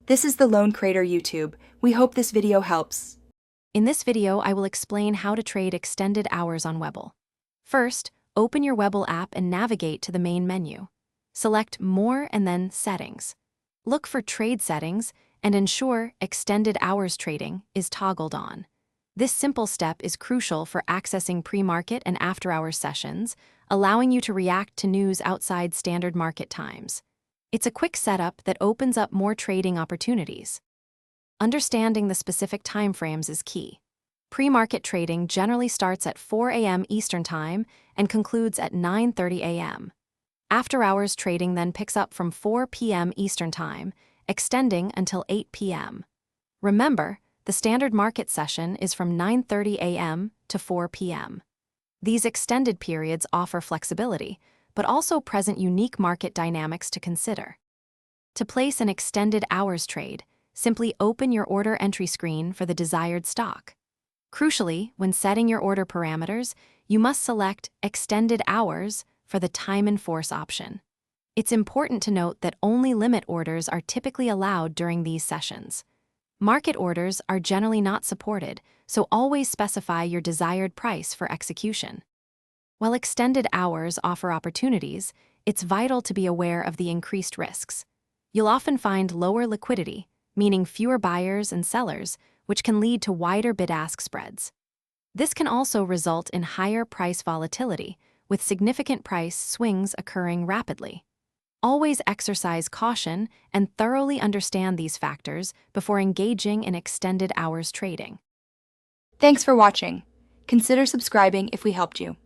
This is the Lone Crater YouTube. We hope this video helps. In this video, I will explain how to trade extended hours on Webull. First, open your Webull app and navigate to the main menu. Select More and then Settings. Look for Trade Settings and ensure Extended Hours Trading is toggled on. This simple step is crucial for accessing pre-market and after-hours sessions, allowing you to react to news outside standard market times. It's a quick setup that opens up more trading opportunities. Understanding the specific timeframes is key. Pre-market trading generally starts at 4 a.m. Eastern Time and concludes at 9:30 a.m. After-hours trading then picks up from 4 p.m. Eastern Time, extending until 8 p.m. Remember, the standard market session is from 9:30 a.m. to 4 p.m. These extended periods offer flexibility, but also present unique market dynamics to consider. To place an extended hours trade, simply open your order entry screen for the desired stock. Crucially, when setting your order parameters, you must select Extended Hours for the Time in Force option. It's important to note that only limit orders are typically allowed during these sessions. Market orders are generally not supported, so always specify your desired price for execution. While extended hours offer opportunities, it's vital to be aware of the increased risks. You'll often find lower liquidity, meaning fewer buyers and sellers, which can lead to wider bid-ask spreads. This can also result in higher price volatility, with significant price swings occurring rapidly. Always exercise caution and thoroughly understand these factors before engaging in extended hours trading. Thanks for watching. Consider subscribing if we helped you.